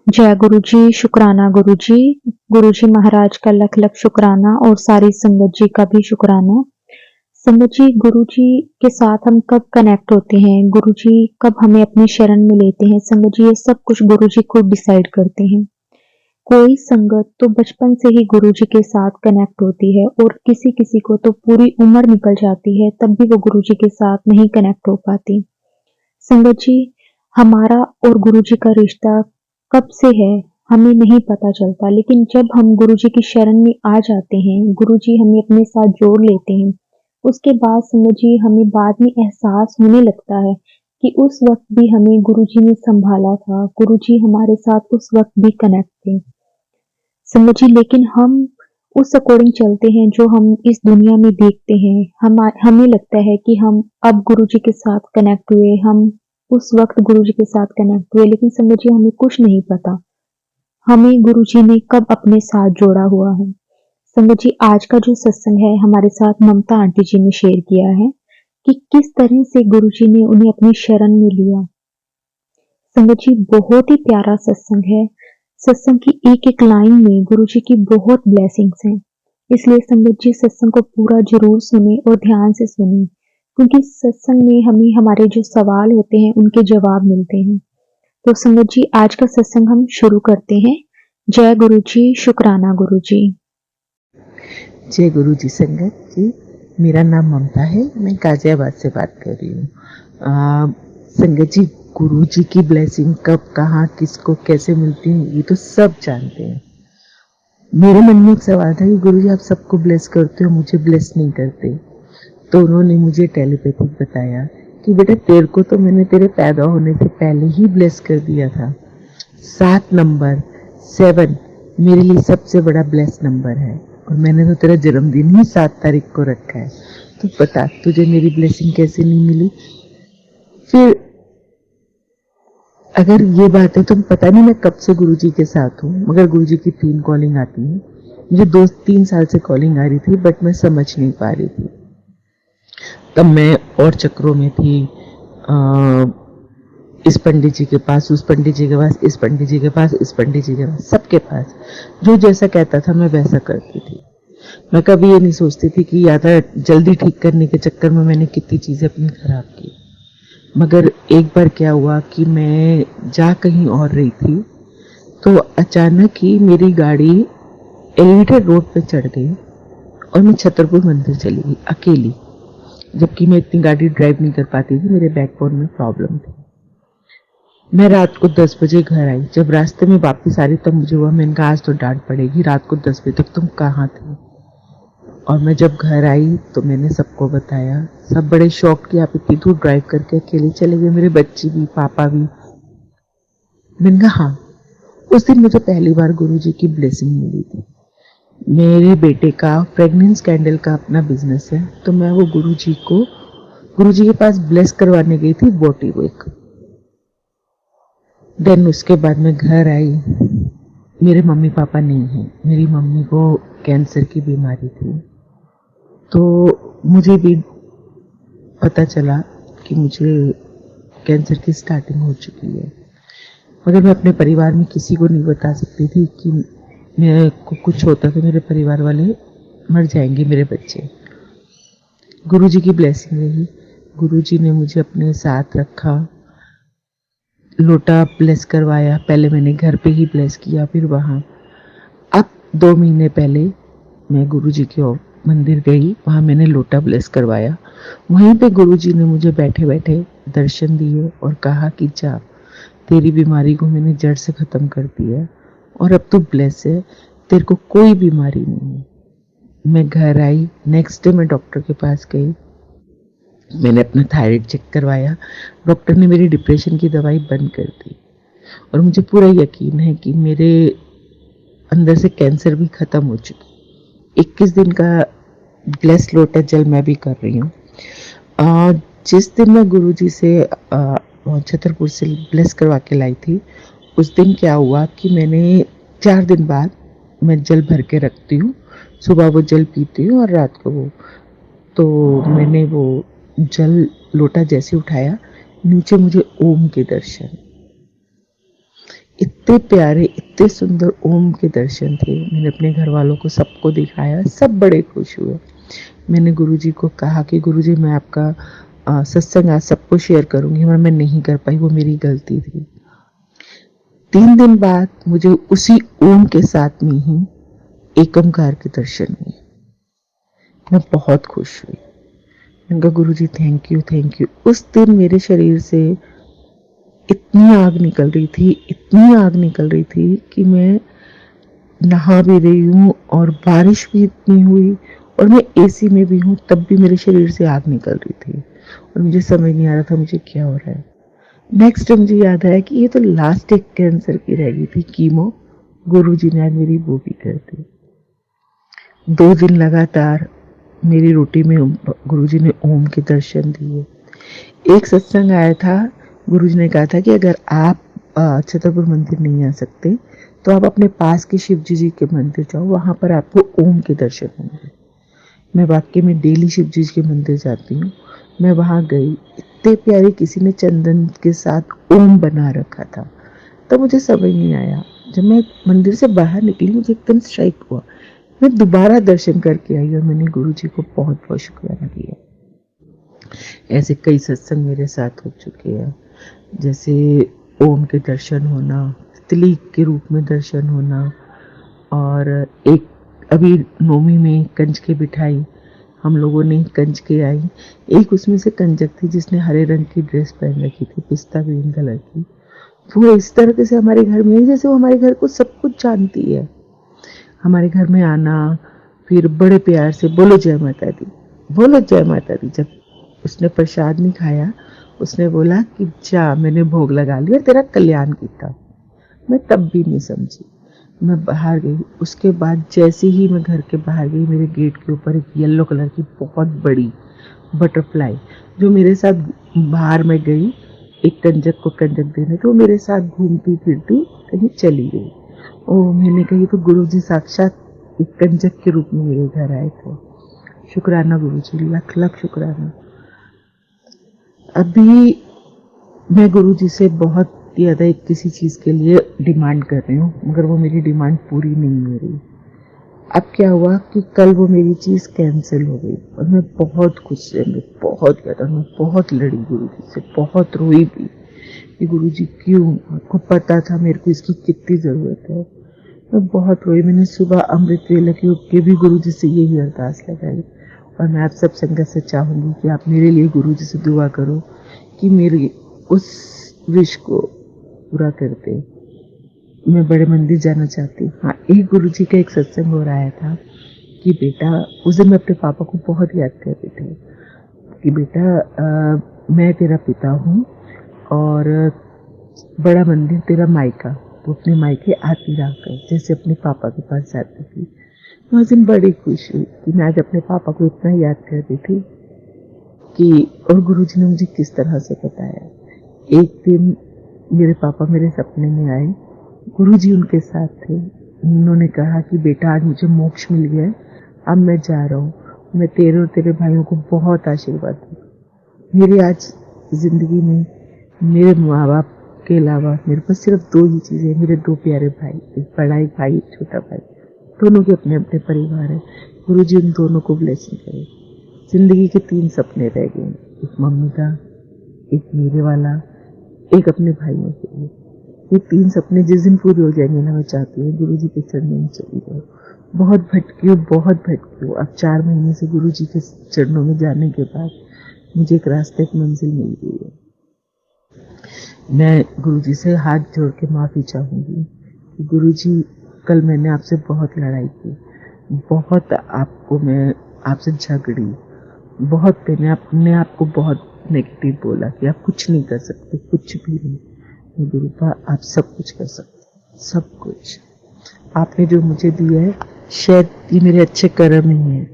जय गुरु जी, शुक्राना गुरु जी। गुरु जी महाराज का लख लख शुक्राना और सारी संगत जी का भी शुक्राना। संगत जी, गुरु जी के साथ हम कब कनेक्ट होते हैं, गुरु जी कब हमें अपनी शरण में लेते हैं, संगत जी ये सब कुछ गुरु जी खुद डिसाइड करते हैं। कोई संगत तो बचपन से ही गुरु जी के साथ कनेक्ट होती है और किसी किसी को तो पूरी उम्र निकल जाती है तब भी वो गुरु जी के साथ नहीं कनेक्ट हो पाती। संगत जी, हमारा और गुरु जी का रिश्ता कब से है हमें नहीं पता चलता, लेकिन जब हम गुरु जी की शरण में आ जाते हैं, गुरु जी हमें अपने साथ जोड़ लेते हैं, उसके बाद संगत जी हमें बाद में एहसास होने लगता है कि उस वक्त भी हमें गुरु जी ने संभाला था, गुरु जी हमारे साथ उस वक्त भी कनेक्ट थे। संगत जी, लेकिन हम उस अकॉर्डिंग चलते हैं जो हम इस दुनिया में देखते हैं। हमें लगता है कि हम अब गुरु जी के साथ कनेक्ट हुए, हम उस वक्त गुरु जी के साथ कनेक्ट हुए, लेकिन संगत जी हमें कुछ नहीं पता हमें गुरु जी ने कब अपने साथ जोड़ा हुआ है। संगत जी, आज का जो सत्संग है हमारे साथ ममता आंटी जी ने शेयर किया है कि किस तरह से गुरु जी ने उन्हें अपनी शरण में लिया। संगत जी, बहुत ही प्यारा सत्संग है। सत्संग की एक एक लाइन में गुरु जी की बहुत ब्लेसिंग्स हैं। इसलिए संगत जी सत्संग को पूरा जरूर सुने और ध्यान से सुने, क्योंकि सत्संग में हमें हमारे जो सवाल होते हैं उनके जवाब मिलते हैं। तो संगत जी, आज का सत्संग हम शुरू करते हैं। जय गुरु जी, शुक्राना गुरु जी। जय गुरु जी संगत जी। मेरा नाम ममता है, मैं गाजियाबाद से बात कर रही हूँ। संगत जी, गुरु जी की ब्लेसिंग कब, कहाँ, किसको, कैसे मिलती है ये तो सब जानते हैं। मेरे मन में एक सवाल था कि गुरु जी आप सबको ब्लेस करते हो, मुझे ब्लेस नहीं करते। तो उन्होंने मुझे टेलीपैथिक बताया कि बेटा तेरे को तो मैंने तेरे पैदा होने से पहले ही ब्लेस कर दिया था। 7 नंबर 7 मेरे लिए सबसे बड़ा ब्लेस नंबर है और मैंने तो तेरा जन्मदिन ही 7 तारीख को रखा है। तो बता तुझे मेरी ब्लेसिंग कैसे नहीं मिली। फिर अगर ये बात है तो पता नहीं मैं कब से गुरुजी के साथ हूँ, मगर गुरुजी की 3 कॉलिंग आती है। मुझे 2-3 साल से कॉलिंग आ रही थी बट मैं समझ नहीं पा रही थी। तब मैं और चक्रों में थी, इस पंडित जी के पास, उस पंडित जी के पास, इस पंडित जी के पास, इस पंडित जी के पास, सबके पास जो जैसा कहता था मैं वैसा करती थी। मैं कभी ये नहीं सोचती थी कि यादा जल्दी ठीक करने के चक्कर में मैंने कितनी चीजें अपनी खराब की। मगर एक बार क्या हुआ कि मैं जा कहीं और रही थी तो अचानक ही मेरी गाड़ी एलिवेटेड रोड पे चढ़ गई और मैं छतरपुर मंदिर चली गई अकेली, जबकि मैं इतनी गाड़ी ड्राइव नहीं कर पाती थी, मेरे बैकबोन में प्रॉब्लम थी। मैं रात को 10 बजे घर आई। जब रास्ते में वापस आ रही तब मुझे हुआ, मैंने कहा आज तो डांट पड़ेगी, रात को 10 बजे तक तुम कहाँ थे। और मैं जब घर आई तो मैंने सबको बताया। सब बड़े शॉक कि आप इतनी दूर ड्राइव करके अकेले चले गए, मेरे बच्चे भी, पापा भी। मैंने कहा हाँ, उस दिन मुझे पहली बार गुरुजी की ब्लेसिंग मिली थी। मेरे बेटे का फ्रेगनेंस कैंडल का अपना बिजनेस है, तो मैं वो गुरुजी के पास ब्लेस करवाने गई थी बॉडी वेक। देन उसके बाद मैं घर आई। मेरे मम्मी पापा नहीं हैं, मेरी मम्मी को कैंसर की बीमारी थी, तो मुझे भी पता चला कि मुझे कैंसर की स्टार्टिंग हो चुकी है। मगर मैं अपने परिवार में किसी को नहीं बता सकती थी कि मेरे को कुछ होता तो मेरे परिवार वाले मर जाएंगे, मेरे बच्चे। गुरुजी की ब्लेसिंग रही। गुरुजी ने मुझे अपने साथ रखा, लोटा ब्लेस करवाया। पहले मैंने घर पे ही ब्लेस किया, फिर वहाँ। अब 2 महीने पहले मैं गुरुजी के मंदिर गई, वहाँ मैंने लोटा ब्लेस करवाया। वहीं पे गुरुजी ने मुझे बैठे बैठे दर्शन दिए और कहा कि जा, तेरी बीमारी को मैंने जड़ से खत्म कर दिया और अब तो ब्लेस है, तेरे को कोई बीमारी नहीं है। मैं घर आई, नेक्स्ट डे मैं डॉक्टर के पास गई। मैंने अपना थायराइड चेक करवाया। डॉक्टर ने मेरी डिप्रेशन की दवाई बंद कर दी और मुझे पूरा यकीन है कि मेरे अंदर से कैंसर भी खत्म हो चुकी। 21 दिन का ब्लेस लोटा जल मैं भी कर रही हूँ। जिस दिन मैं गुरुजी से छतरपुर से ब्लेस करवा के लाई थी, उस दिन क्या हुआ कि मैंने 4 दिन बाद मैं जल भर के रखती हूँ, सुबह वो जल पीती हूँ और रात को वो, तो मैंने वो जल लोटा जैसे उठाया, नीचे मुझे ओम के दर्शन। इतने प्यारे, इतने सुंदर ओम के दर्शन थे। मैंने अपने घर वालों को सबको दिखाया, सब बड़े खुश हुए। मैंने गुरुजी को कहा कि गुरुजी मैं आपका सत्संग आज सबको शेयर करूंगी, मगर मैं नहीं कर पाई, वो मेरी गलती थी। 3 दिन बाद मुझे उसी ओम के साथ में ही एकमकार के दर्शन हुए। मैं बहुत खुश हुई। मैंने कहा गुरुजी थैंक यू, थैंक यू। उस दिन मेरे शरीर से इतनी आग निकल रही थी, इतनी आग निकल रही थी कि मैं नहा भी रही हूँ और बारिश भी इतनी हुई और मैं एसी में भी हूँ, तब भी मेरे शरीर से आग निकल रही थी और मुझे समझ नहीं आ रहा था मुझे क्या हो रहा है। नेक्स्ट मुझे याद आया कि ये तो लास्ट एक कैंसर की रह गई थी, कीमो। गुरुजी ने आज मेरी वो भी कर दी। 2 दिन लगातार मेरी रोटी में गुरुजी ने ओम के दर्शन दिए। एक सत्संग आया था, गुरुजी ने कहा था कि अगर आप छतरपुर मंदिर नहीं आ सकते तो आप अपने पास के शिवजी जी के मंदिर जाओ, वहां पर आपको ओम के दर्शन होंगे। मैं वाकई में डेली शिवजी के मंदिर जाती हूँ। मैं वहां गई, इतने प्यारे किसी ने चंदन के साथ ओम बना रखा था। तो मुझे समझ नहीं आया, जब मैं मंदिर से बाहर निकली मुझे एकदम स्ट्राइक हुआ। मैं दोबारा दर्शन करके आई और मैंने गुरुजी को बहुत बहुत शुक्राना किया। ऐसे कई सत्संग मेरे साथ हो चुके हैं, जैसे ओम के दर्शन होना, तितली के रूप में दर्शन होना, और एक अभी नौमी में कंजके बिठाई, हम लोगों ने कंजके आई। एक उसमें से कंजक थी जिसने हरे रंग की ड्रेस पहन रखी थी, पिस्ता ग्रीन कलर की। वो इस तरह से हमारे घर में जैसे वो हमारे घर को सब कुछ जानती है। हमारे घर में आना, फिर बड़े प्यार से बोलो जय माता दी, बोलो जय माता दी। जब उसने प्रसाद नहीं खाया, उसने बोला कि जा मैंने भोग लगा लिया, तेरा कल्याण किया। मैं तब भी नहीं समझी, मैं बाहर गई। उसके बाद जैसे ही मैं घर के बाहर गई, मेरे गेट के ऊपर एक येलो कलर की बहुत बड़ी बटरफ्लाई, जो मेरे साथ बाहर में गई एक कंजक को कंजक देने, तो मेरे साथ घूमती फिरती कहीं चली गई। और मैंने कही तो गुरुजी साक्षात एक कंजक के रूप में मेरे घर आए थे। शुक्राना गुरुजी, लख लख शुक्राना। अभी मैं गुरुजी से बहुत ज़्यादा एक किसी चीज़ के लिए डिमांड कर रही हूँ, मगर वो मेरी डिमांड पूरी नहीं हो रही। अब क्या हुआ कि कल वो मेरी चीज़ कैंसिल हो गई और मैं बहुत गुस्से में, बहुत ज़्यादा, मैं बहुत लड़ी गुरुजी से, बहुत रोई भी कि गुरुजी क्यों, आपको पता था मेरे को इसकी कितनी ज़रूरत है। मैं बहुत रोई। मैंने सुबह अमृत वेला के उठ के भी गुरुजी से यही अरदास लगाई और मैं आप सब संगत से चाहूँगी कि आप मेरे लिए गुरुजी से दुआ करो कि मेरी उस विश को पूरा कर दे। मैं बड़े मंदिर जाना चाहती हूँ। हाँ, एक गुरुजी का एक सत्संग हो रहा था कि बेटा, उस दिन मैं अपने पापा को बहुत याद कर रही थी कि बेटा मैं तेरा पिता हूँ और बड़ा मंदिर तेरा मायका, तो अपने मायके आती रहा कर जैसे अपने पापा के पास जाती थी। मैं उस दिन बड़ी खुश हुई कि मैं आज अपने पापा को इतना याद कर रही थी कि, और गुरुजी ने मुझे किस तरह से बताया। एक दिन मेरे पापा मेरे सपने में आए, गुरुजी उनके साथ थे। उन्होंने कहा कि बेटा आज मुझे मोक्ष मिल गया है, अब मैं जा रहा हूँ, मैं तेरे और तेरे भाइयों को बहुत आशीर्वाद दूँ। मेरी आज जिंदगी में मेरे माँ बाप के अलावा मेरे पास सिर्फ 2 ही चीज़ें, मेरे 2 प्यारे भाई, एक बड़ा एक भाई, एक छोटा भाई, दोनों के अपने अपने परिवार है। गुरुजी उन दोनों को ब्लेसिंग करे। जिंदगी के 3 सपने रह गए, एक मम्मी का, एक मेरे वाला, एक अपने भाइयों के लिए। ये 3 सपने जिस दिन पूरे हो जाएंगे ना, मैं चाहती हूँ गुरुजी के चरणों में चली जाऊँ। बहुत भटकी हूँ, बहुत भटकी हूँ। अब 4 महीने से गुरुजी के चरणों में जाने के बाद मुझे एक रास्ते, एक मंजिल मिल गई है। मैं गुरुजी से हाथ जोड़ के माफ़ी चाहूँगी कि गुरुजी, कल मैंने आपसे बहुत लड़ाई की, बहुत आपको मैं आपसे झगड़ी, बहुत मैंने अपने आप को बहुत नेगेटिव बोला कि आप कुछ नहीं कर सकते, कुछ भी नहीं। गुरुपा, आप सब कुछ कर सकते, सब कुछ। आपने जो मुझे दिया है, शायद ये मेरे अच्छे कर्म ही है,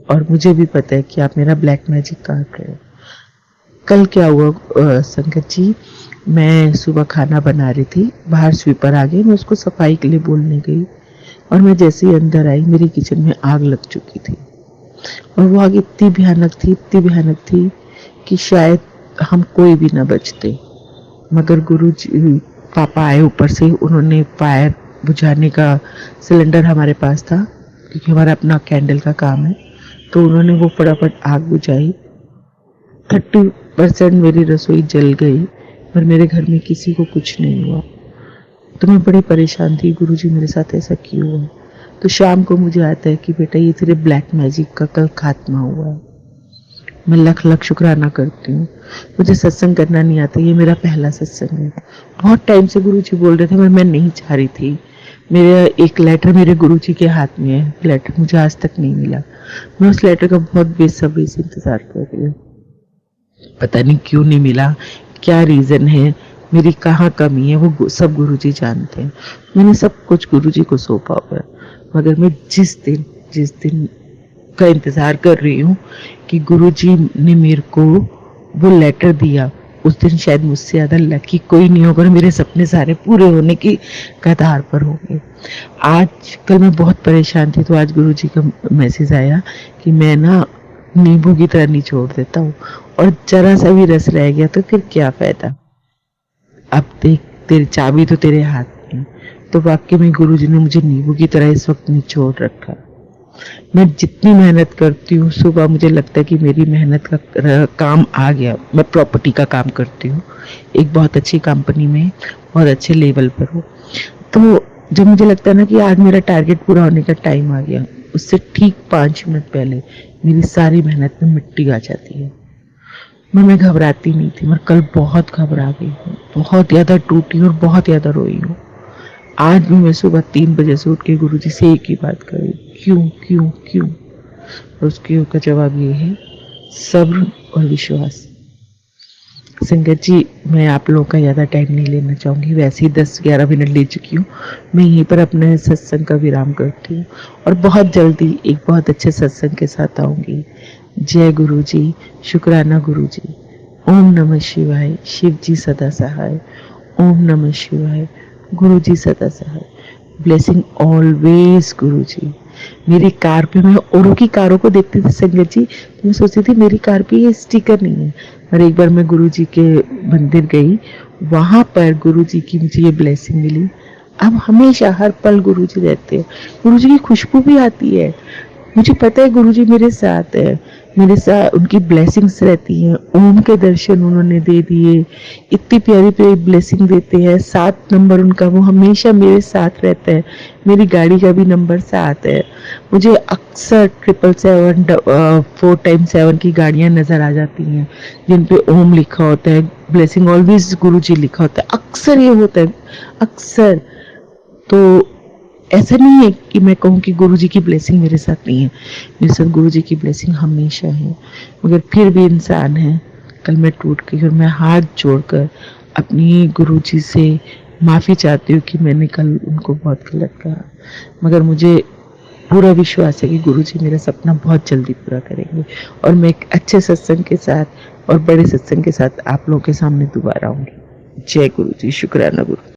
और मुझे भी पता है कि आप मेरा ब्लैक मैजिक काट रहे हो। कल क्या हुआ संगत जी, मैं सुबह खाना बना रही थी, बाहर स्वीपर आ गई, मैं उसको सफाई के लिए बोलने गई और मैं जैसे ही अंदर आई, मेरी किचन में आग लग चुकी थी और वो आग इतनी भयानक थी, इतनी भयानक थी कि शायद हम कोई भी ना बचते, मगर गुरुजी पापा आए ऊपर से, उन्होंने फायर बुझाने का सिलेंडर हमारे पास था क्योंकि हमारा अपना कैंडल का काम है, तो उन्होंने वो फटाफट आग बुझाई। 30% मेरी रसोई जल गई पर मेरे घर में किसी को कुछ नहीं हुआ। तो मैं बड़ी परेशान थी, गुरुजी मेरे साथ ऐसा क्यों हुआ। तो शाम को मुझे आता है कि बेटा ये तेरे ब्लैक मैजिक का कल खात्मा हुआ है। मैं लख लख शुक्राना करती हूँ। मुझे सत्संग करना नहीं आता, ये मेरा पहला सत्संग है। बहुत टाइम से गुरुजी बोल रहे थे, मैं नहीं चाह रही थी। मेरा एक लेटर मेरे गुरुजी के हाथ में है, लेटर मुझे आज तक नहीं मिला। मैं उस लेटर का बहुत बेसब्री से इंतजार कर रही हूँ। पता नहीं क्यों नहीं मिला, क्या रीजन है, मेरी कहाँ कमी है, वो सब गुरुजी जानते हैं। मैंने सब कुछ गुरुजी को सौंपा हुआ है, मगर मैं जिस दिन का इंतजार कर रही हूँ कि गुरुजी ने मेरे को वो लेटर दिया, उस दिन शायद मुझसे ज्यादा लकी कोई नहीं होगा और मेरे सपने सारे पूरे होने की कतार पर होंगे। आज कल मैं बहुत परेशान थी, तो आज गुरुजी का मैसेज आया कि मैं ना नींबू की तरह निचोड़ देता हूँ, और जरा सा भी रस रह गया तो फिर क्या फायदा। अब देख, तेरी चाबी तो तेरे हाथ में। तो वाकई में गुरुजी ने मुझे नींबू की तरह इस वक्त निचोड़ रखा। मैं जितनी मेहनत करती हूँ, सुबह मुझे लगता है कि मेरी मेहनत का काम आ गया। मैं प्रॉपर्टी का काम करती हूँ, एक बहुत अच्छी कंपनी में, बहुत अच्छे लेवल पर हूँ। तो जब मुझे लगता है ना कि आज मेरा टारगेट पूरा होने का टाइम आ गया, उससे ठीक 5 मिनट पहले मेरी सारी मेहनत में मिट्टी आ जाती है। मैं घबराती नहीं थी, मैं कल बहुत घबरा गई हूँ, बहुत ज़्यादा टूटी और बहुत ज़्यादा रोई हूँ। आज भी मैं सुबह 3 बजे से उठ के गुरुजी से एक ही बात करी, क्यों क्यों क्यों। और उसके का जवाब ये है, सब्र और विश्वास। संगत जी, मैं आप लोगों का ज़्यादा टाइम नहीं लेना चाहूँगी, वैसे ही 10-11 मिनट ले चुकी हूँ। मैं यहीं पर अपने सत्संग का विराम करती हूँ और बहुत जल्दी एक बहुत अच्छे सत्संग के साथ आऊँगी। जय गुरु जी, शुक्राना गुरु जी। ओम नमः शिवाय, शिव जी सदा सहाय। ओम नमः शिवाय, गुरु जी सदा सहाय। ब्लेसिंग ऑलवेज गुरु जी। मेरी कार पे, मैं औरों की कारों को देखती थी संगत जी, तो मैं सोचती थी मेरी कार पे ये स्टिकर नहीं है। और एक बार मैं गुरु जी के मंदिर गई, वहां पर गुरु जी की मुझे ये ब्लेसिंग मिली। अब हमेशा हर पल गुरु जी रहते हैं, गुरु जी की खुशबू भी आती है। मुझे पता है गुरुजी मेरे साथ है, मेरे साथ उनकी ब्लेसिंग्स रहती हैं। ओम के दर्शन उन्होंने दे दिए, इतनी प्यारी प्यारी ब्लेसिंग देते हैं। 7 नंबर उनका, वो हमेशा मेरे साथ रहता है। मेरी गाड़ी का भी नंबर 7 है। मुझे अक्सर 777 4x7 की गाड़ियां नजर आ जाती हैं जिन पे ओम लिखा होता है, ब्लेसिंग ऑलवेज गुरुजी लिखा होता है। अक्सर ये होता है, अक्सर। तो ऐसा नहीं है कि मैं कहूँ कि गुरुजी की ब्लेसिंग मेरे साथ नहीं है, मेरे साथ गुरुजी की ब्लेसिंग हमेशा है। मगर फिर भी इंसान है, कल मैं टूट गई और मैं हाथ जोड़कर अपनी गुरुजी से माफ़ी चाहती हूँ कि मैंने कल उनको बहुत गलत कहा। मगर मुझे पूरा विश्वास है कि गुरुजी मेरा सपना बहुत जल्दी पूरा करेंगे और मैं एक अच्छे सत्संग के साथ और बड़े सत्संग के साथ आप लोगों के सामने दोबारा आऊँगी। जय गुरुजी, शुक्राना गुरु।